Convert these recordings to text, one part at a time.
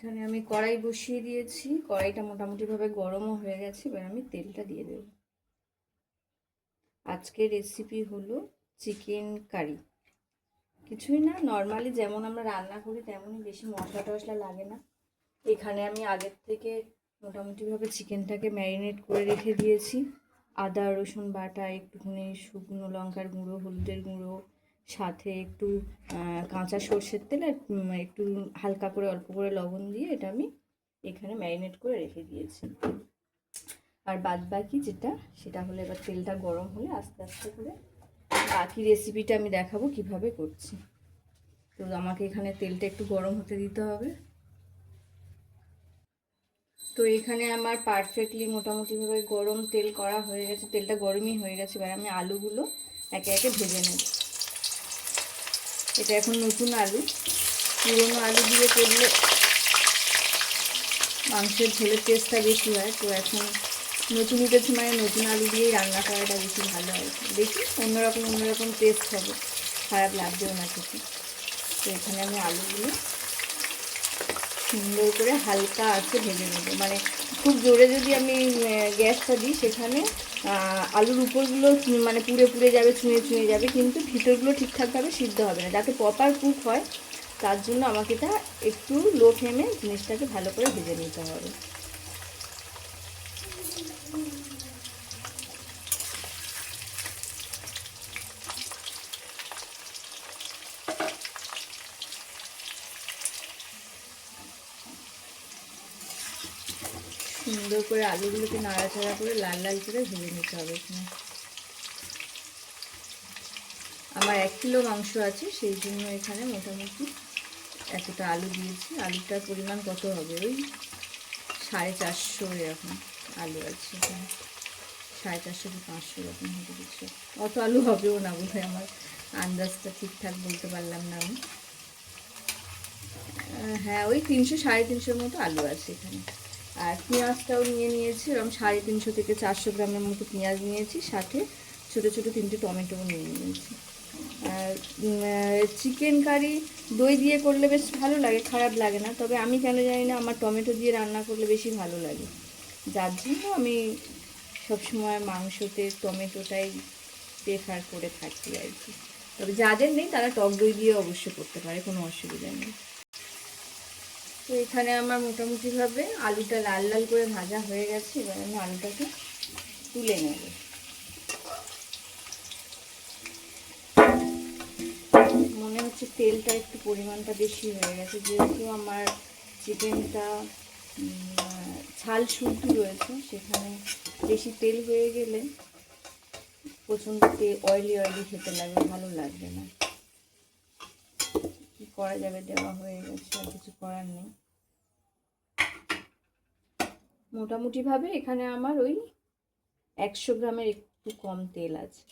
এখানে আমি কড়াই বসিয়ে দিয়েছি, কড়াইটা মোটামুটিভাবে গরমও হয়ে গেছে। এবার আমি তেলটা দিয়ে দেব। আজকের রেসিপি হলো চিকেন কারি। কিছুই না, নর্মালি যেমন আমরা রান্না করি তেমনই, বেশি মশলা টশলা লাগে না। এখানে আমি আগের থেকে মোটামুটিভাবে চিকেনটাকে ম্যারিনেট করে রেখে দিয়েছি। আদা রসুন বাটা, একটুখানি শুকনো লঙ্কার গুঁড়ো, হলুদের গুঁড়ো, সাথে একটু কাঁচা সর্ষের তেল আর একটু হালকা করে অল্প করে লবণ দিয়ে এটা আমি এখানে ম্যারিনেট করে রেখে দিয়েছি। আর বাদ বাকি যেটা, সেটা হলো এবার তেলটা গরম হলে আস্তে আস্তে করে বাকি রেসিপিটা আমি দেখাবো কিভাবে করছি। তো আমাকে এখানে তেলটা একটু গরম হতে দিতে হবে। তো এখানে আমার পারফেক্টলি মোটামুটিভাবে গরম তেল করা হয়ে গেছে, তেলটা গরমই হয়ে গেছে। এবার আমি আলুগুলো একে একে ভেজে নেব। এটা এখন নতুন আলু, পুরোনো আলু দিয়ে করলে মাংসের ঝোলের টেস্টটা বেশি হয়। তো এখন নতুন উঠেছে মানে নতুন আলু দিয়েই রান্না করাটা বেশি ভালো হয়। দেখি অন্যরকম টেস্ট হবে, খারাপ লাগবেও না খেতে। তো এখানে আমি আলুগুলো সুন্দর করে হালকা আঁচে ভেজে নেব। মানে খুব জোরে যদি আমি গ্যাসটা দিই, সেখানে আলুর উপরগুলো মানে পুড়ে পুড়ে যাবে, ছুঁয়ে যাবে, কিন্তু ভিতরগুলো ঠিকঠাকভাবে সিদ্ধ হবে না। যাতে প্রপার কুক হয় তার জন্য আমাকে এটা একটু লো ফ্লেমে জিনিসটাকে ভালো করে ভেজে নিতে হবে। সুন্দর করে আলুগুলোকে নাড়াচাড়া করে লাল লাল করে ভেজে নিতে হবে। এখানে আমার 1 কিলো মাংস আছে, সেই জন্য এখানে মোটামুটি এতটা আলু দিয়েছি। আলুটার পরিমাণ কত হবে, ওই 450 এরকম আলু আছে এখানে, 450 কি 500 এরকম হবে কিছু। অত আলু হবেও না বোধ হয়, আমার আন্দাজটা ঠিকঠাক বলতে পারলাম না আমি। হ্যাঁ, ওই 300 350 মতো আলু আছে এখানে। আর পেঁয়াজটাও নিয়েছি, এরকম 350 থেকে 400 গ্রামের মতো পেঁয়াজ নিয়েছি, সাথে ছোটো ছোটো 3টে টমেটোও নিয়েছি। আর চিকেন কারি দই দিয়ে করলে বেশ ভালো লাগে, খারাপ লাগে না। তবে আমি কেন জানি না, আমার টমেটো দিয়ে রান্না করলে বেশি ভালো লাগে, যার জন্য আমি সবসময় মাংসতে টমেটোটাই প্রেফার করে থাকি আর কি। তবে যাদের নেই তারা টক দই দিয়ে অবশ্য করতে পারে, কোনো অসুবিধা নেই। তো এখানে আমার মোটামুটিভাবে আলুটা লাল লাল করে ভাজা হয়ে গেছে। এবার আমি আলুটাকে তুলে নেব। মনে হচ্ছে তেলটা একটু পরিমাণটা বেশি হয়ে গেছে, যেহেতু আমার চিকেনটা ঝাল শুদ্ধ রয়েছে, সেখানে বেশি তেল হয়ে গেলে প্রচণ্ড অয়েলি খেতে লাগবে, ভালো লাগবে না। কি করা যাবে, দেওয়া হয়ে গেছে, আর কিছু করার নেই। মোটামুটিভাবে এখানে আমার ওই 100 গ্রামের একটু কম তেল আছে।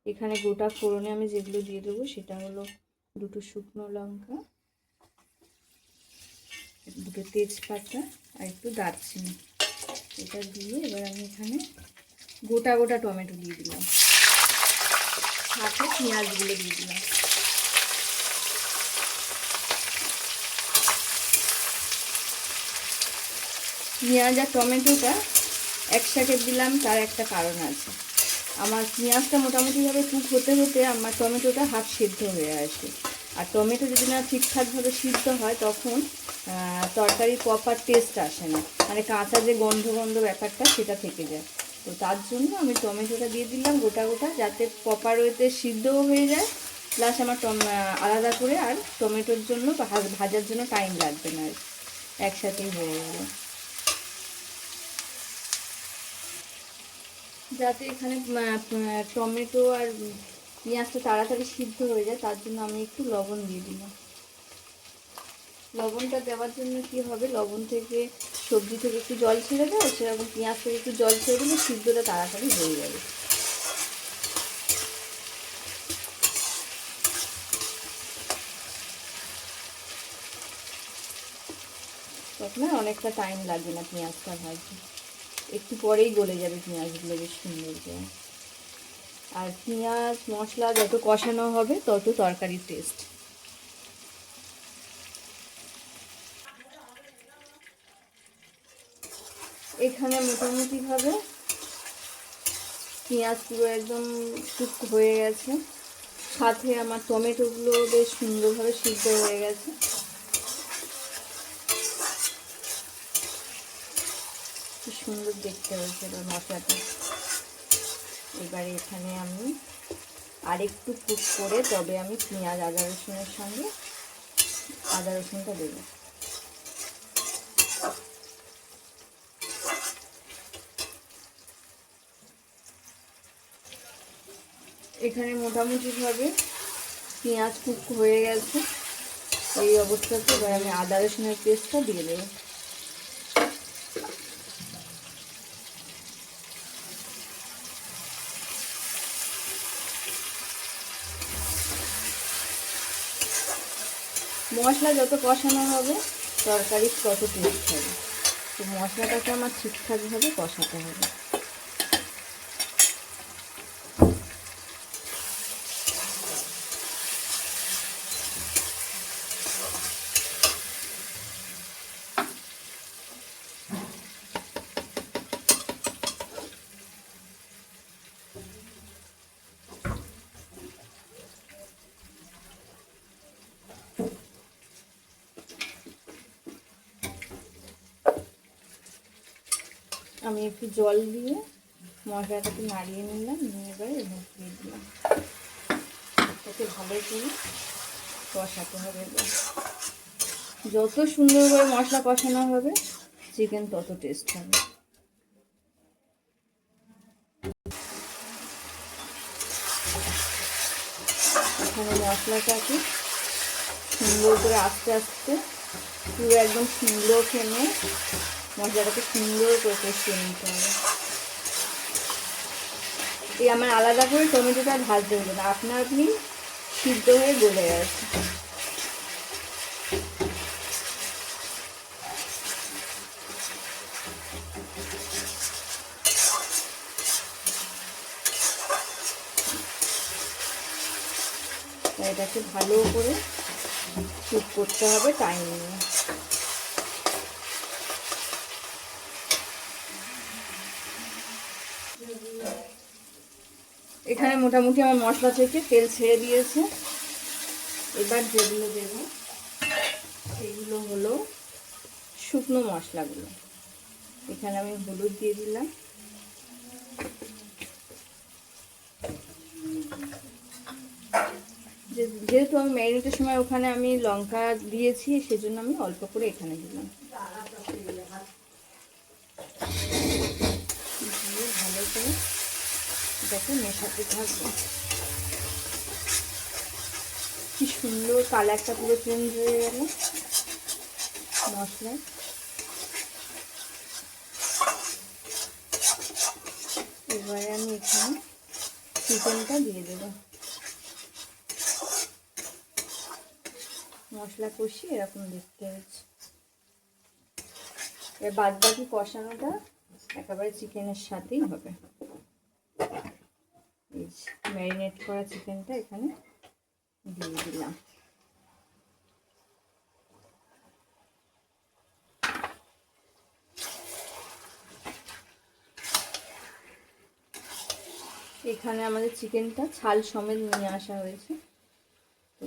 এখানে গোটা ফোড়নে আমি যেগুলো দিয়ে দেবো সেটা হলো 2টো শুকনো লঙ্কা, 2টো তেজপাতা আর একটু দারচিনি। এটা দিয়ে এবার আমি এখানে গোটা গোটা টমেটো দিয়ে দিলাম, সাথে পেঁয়াজগুলো দিয়ে দিলাম। পেঁয়াজ আর টমেটোটা একসাথে দিলাম, তার একটা কারণ আছে। আমার পেঁয়াজটা মোটামুটিভাবে কুক হতে হতে আমার টমেটোটা হাফ সিদ্ধ হয়ে আসে। আর টমেটো যদি না ঠিকঠাকভাবে সিদ্ধ হয়, তখন তরকারির প্রপার টেস্ট আসে না, মানে কাঁচা যে গন্ধ ব্যাপারটা সেটা থেকে যায়। তো তার জন্য আমি টমেটোটা দিয়ে দিলাম গোটা গোটা, যাতে প্রপার ওয়েতে সিদ্ধও হয়ে যায়, প্লাস আমার আলাদা করে আর টমেটোর জন্য ভাজার জন্য টাইম লাগবে না, একসাথেই হয়ে গেল। যাতে এখানে টমেটো আর পেঁয়াজটা তাড়াতাড়ি সিদ্ধ হয়ে যায়, তার জন্য আমি একটু লবণ দিয়ে দিলাম। লবণটা দেওয়ার জন্য কি হবে, লবণ থেকে সবজি থেকে একটু জল ছেড়ে দেয়, সেরকম পেঁয়াজ থেকে একটু জল ছেড়ে দিলে সিদ্ধটা তাড়াতাড়ি হয়ে যাবে। তখন আর অনেকটা টাইম লাগবে না পেঁয়াজটা ভাজতে, একটু পরেই গলে যাবে পেঁয়াজগুলো বেশ সুন্দর করে। আর পেঁয়াজ মশলা যত কষানো হবে তত তরকারির টেস্ট। এখানে মোটামুটিভাবে পেঁয়াজ পুরো একদম কুক হয়ে গেছে, সাথে আমার টমেটোগুলো বেশ সুন্দরভাবে সিদ্ধ হয়ে গেছে। কি সুন্দর দেখতে হয়েছে এবার মশলাটা। এবারে এখানে আমি আরেকটু কুক করে তবে আমি পেঁয়াজ আদা রসুনের সঙ্গে আদা রসুনটা দেবো। এখানে মোটামুটিভাবে পেঁয়াজ কুক হয়ে গেছে। এই অবস্থাতে এবার আমি আদা রসুনের পেস্টটা দিয়ে দেবো। মশলা যত কষানো হবে তরকারি তত টেস্ট হবে। তো মশলাটাকে আমার ঠিকঠাকভাবে কষাতে হবে। আমি একটু জল দিয়ে মশলাটাকে নাড়িয়ে নিলাম, নিয়ে এবারে এর দিয়ে দিলাম। এটাকে ভালো করে কষাতে হবে। যত সুন্দর করে মশলা কষানো হবে চিকেন তত টেস্ট হবে। এখানে মশলাটাকে সুন্দর করে আস্তে আস্তে পুরো একদম সুন্দর ফ্লেমে মশলাটাকে সুন্দর করে কষিয়ে নিতে হবে। এই আমার আলাদা করে টমেটোটা ভাজতে হবে না, আপনি সিদ্ধ হয়ে গলে গেছে। এটাকে ভালো করে কুক করতে হবে টাইম নিয়ে। এখানে মোটামুটি আমার মশলা থেকে তেল ছেড়ে দিয়েছে। এবার যেগুলো দেব সেগুলো হলো শুকনো মশলাগুলো। এখানে আমি হলুদ দিয়ে দিলাম, যেহেতু আমি ম্যারিনেটের সময় ওখানে আমি লঙ্কা দিয়েছি সেজন্য আমি অল্প করে এখানে দিলাম। দিয়ে ভালো করে এটাকে মেশাতে থাকবো। কি সুন্দর কালারটা পুরো চেঞ্জ হয়ে গেল মশলায়। এবারে আমি এখানে চিকেনটা দিয়ে দেব। মশলা কষিয়ে এরকম দেখতে হচ্ছে। এবার বাদ বাকি কষানোটা একেবারে চিকেনের সাথেই হবে। এই ম্যারিনেট করা চিকেনটা এখানে দিয়ে দিলাম। এখানে আমাদের চিকেনটা ছাল সমেত নিয়ে আসা হয়েছে, তো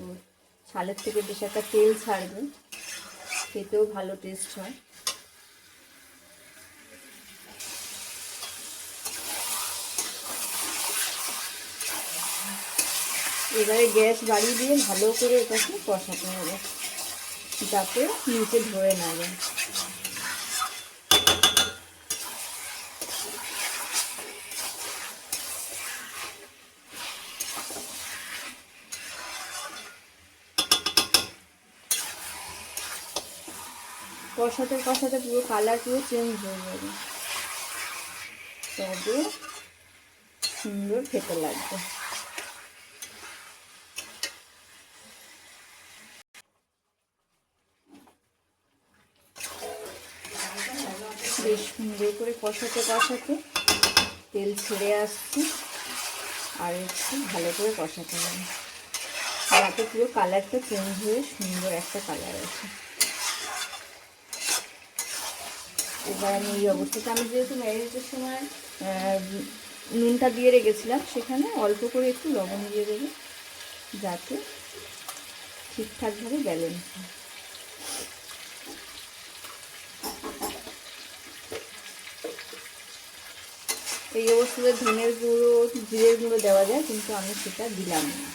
ছালের থেকে বেশ একটা তেল ছাড়বে, খেতেও ভালো টেস্ট হয়। এবারে গ্যাস বাড়িয়ে দিয়ে ভালো করে এটাকে কষাতে হবে যাতে নিচে ধরে না যায়। কষাতে কষাতে পুরো কালার পুরো চেঞ্জ হয়ে যাবে, তবে সুন্দর খেতে লাগবে। বেশ সুন্দর করে কষাতে কষাতে তেল ছেড়ে আসছে, আর একটু ভালো করে কষাতে হবে যাতে পুরো কালারটা চেঞ্জ হয়ে সুন্দর একটা কালার আসে। এবার আমি এই অবস্থাতে, আমি যেহেতু ম্যারিনেটের সময় নুনটা দিয়ে রেখেছিলাম, সেখানে অল্প করে একটু লবণ দিয়ে দেবো যাতে ঠিকঠাকভাবে ব্যালেন্স হয়। এই অবস্থাতে ধনের গুঁড়ো, জিরের গুঁড়ো দেওয়া যায়, কিন্তু আমি সেটা দিলাম না।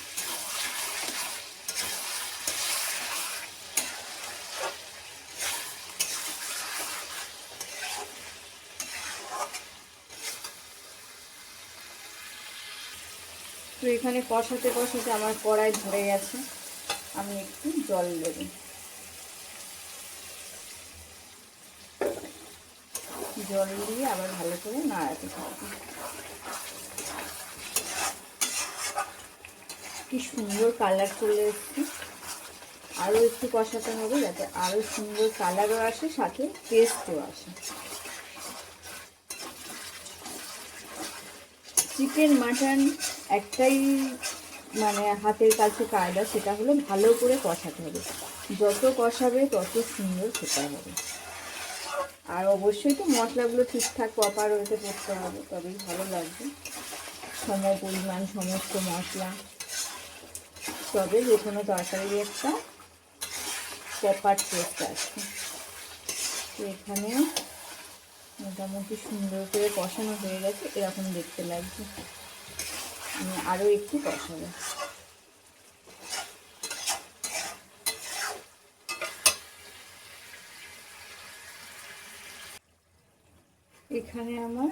তো এখানে কষাতে কষাতে আমার কড়াই ধরে গেছে, আমি একটু জল দেব। জল দিয়ে আবার ভালো করে নাড়াতে থাকবো। কি সুন্দর কালার চলে এসছে। আরও একটু কষাতে হবে যাতে আরও সুন্দর কালারও আসে, সাথে টেস্টও আসে। চিকেন মাটন একটাই মানে হাতের কাছে কায়দা, সেটা হলো ভালো করে কষাতে হবে। যত কষাবে তত সুন্দর খেতে হবে। আর অবশ্যই তো মশলাগুলো ঠিকঠাক প্রপার ওইতে করতে হবে, তবেই ভালো লাগবে। সম পরিমাণ সমস্ত মশলা, তবে যে কোনো তরকারির একটা প্রপার টেস্ট আসবে। তো এখানে মোটামুটি সুন্দর করে কষানো হয়ে গেছে, এরকম দেখতে লাগছে। আমি আরও একটু কষাবো। এখানে আমার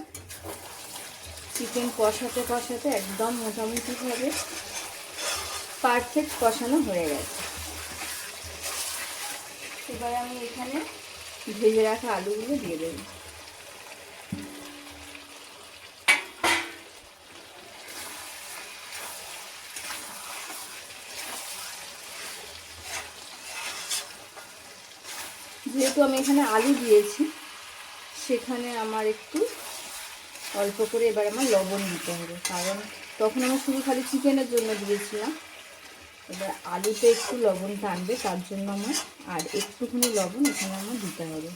চিকেন কষাতে কষাতে একদম মোটামুটিভাবে পারফেক্ট কষানো হয়ে গেছে। এবার আমি এখানে ভেজে রাখা আলুগুলো দিয়ে দেব। যেহেতু আমি এখানে আলু দিয়েছি, সেখানে আমার একটু অল্প করে এবার আমার লবণ দিতে হবে, কারণ তখন আমি শুধু খালি চিকেনের জন্য দিয়েছিলাম। এবার আলুতে একটু লবণ টানবে, তার জন্য আমার আর একটুখানি লবণ এখানে আমার দিতে হবে।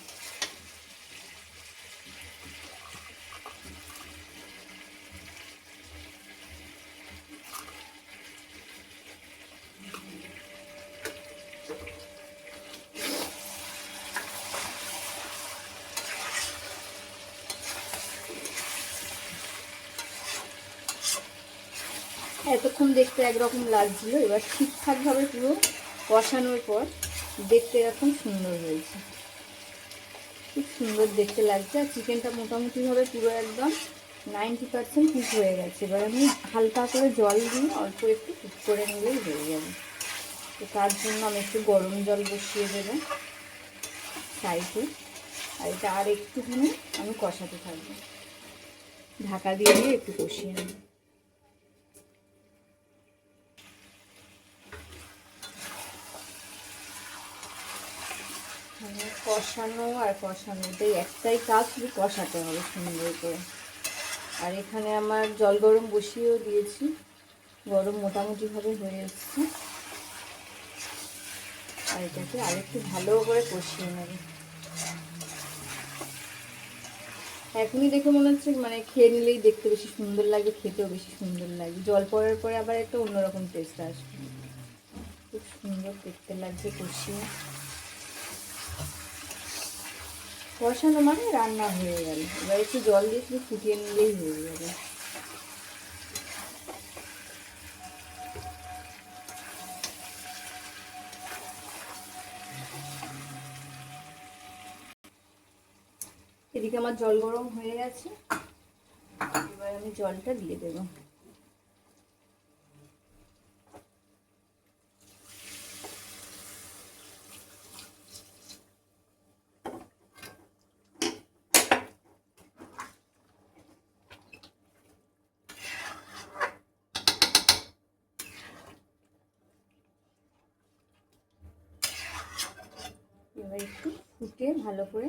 এতক্ষণ দেখতে একরকম লাগছিল, এবার ঠিকঠাকভাবে পুরো কষানোর পর দেখতে এরকম সুন্দর হয়েছে। খুব সুন্দর দেখতে লাগছে। আর চিকেনটা মোটামুটিভাবে পুরো একদম 90% কুক হয়ে গেছে। এবার আমি হালকা করে জল দিয়ে অল্প একটু কুক করে নিলেই হয়ে যাবে। তো তার জন্য আমি একটু গরম জল বসিয়ে দেবো সাইডে, আর এটা আর একটুখানি আমি কষাতে থাকবো, ঢাকা দিয়ে দিয়ে একটু কষিয়ে নেব। কষানো আর কষানোটাই একটাই কাজ, শুধু কষাতে হবে সুন্দর করে। আর এখানে আমার জল গরম বসিয়েও দিয়েছি, গরম মোটামুটিভাবে হয়ে এসছে। আর এটাকে আরেকটু ভালো করে কষিয়ে নেবে। এখনই দেখে মনে হচ্ছে মানে খেয়ে নিলেই দেখতে বেশি সুন্দর লাগে, খেতেও বেশি সুন্দর লাগে। জল পড়ার পরে আবার একটা অন্যরকম টেস্ট আসবে। খুব সুন্দর দেখতে লাগছে কষিয়ে। কষানো মানে রান্না হয়ে গেল। এবার একটু জল দিয়ে একটু ফুটিয়ে নিলেই হয়ে যাবে। এদিকে আমার জল গরম হয়ে গেছে, এবার আমি জলটা দিয়ে দেবো। এবার একটু ফুটে ভালো করে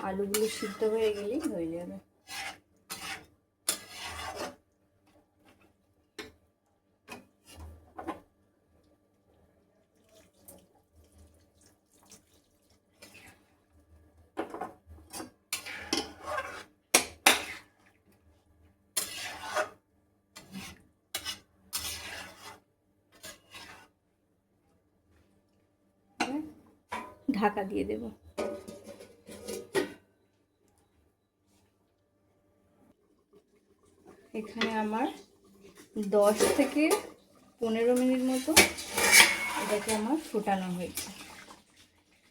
আলুগুলো সিদ্ধ হয়ে গেলেই হয়ে যাবে। ঢাকা দিয়ে দেব। এখানে আমার 10 থেকে 15 মিনিট মতো এটাকে আমার ফোটানো হয়েছে।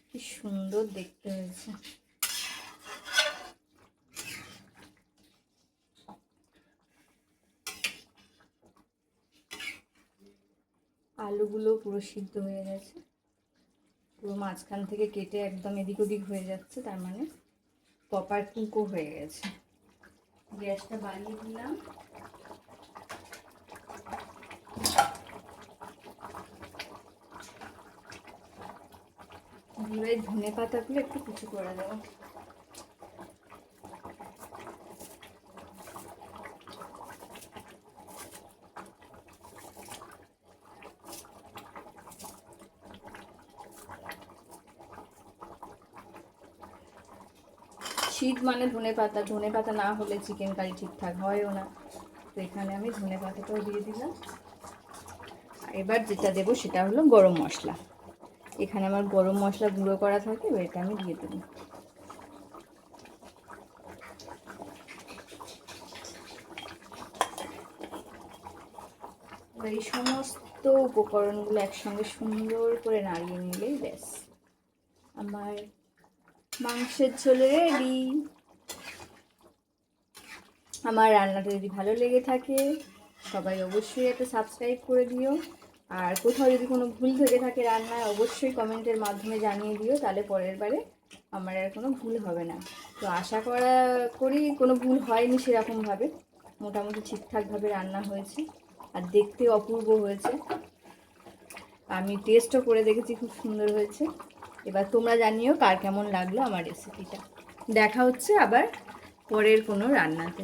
কি সুন্দর দেখতে হয়েছে। আলুগুলো পুরো সিদ্ধ হয়ে গেছে, পুরো মাঝখান থেকে কেটে একদম এদিক ওদিক হয়ে যাচ্ছে, তার মানে প্রপার কুকও হয়ে গেছে। গ্যাসটা বাড়িয়ে দিলাম। এবার ধনে পাতাগুলো একটু কুচি করে দেবো। শীত মানে ধনে পাতা না হলে চিকেন কারি ঠিকঠাক হয়ও না, তো এখানে আমি ধনে পাতাটাও দিয়ে দিলাম। এবার যেটা দেবো সেটা হলো গরম মশলা। এখানে আমার গরম মশলা গুঁড়ো করা থাকে, এটা আমি দিয়ে দেবো। এই সমস্ত উপকরণগুলো একসঙ্গে সুন্দর করে নাড়িয়ে নিলেই ব্যাস আমার মাংসের ঝোল রেডি। আমার রান্নাটা যদি ভালো লেগে থাকে সবাই অবশ্যই একটা সাবস্ক্রাইব করে দিও, আর কোথাও যদি কোনো ভুল থেকে থাকে রান্নায় অবশ্যই কমেন্টের মাধ্যমে জানিয়ে দিও, তাহলে পরের বারে আমার আর কোনো ভুল হবে না। তো আশা করি কোনো ভুল হয়নি সেরকমভাবে, মোটামুটি ঠিকঠাকভাবে রান্না হয়েছে আর দেখতে অপূর্ব হয়েছে। আমি টেস্টও করে দেখেছি, খুব সুন্দর হয়েছে। এবার তোমরা জানিও কার কেমন লাগলো আমার রেসিপিটা। দেখা হচ্ছে আবার পরের কোনো রান্নাতে।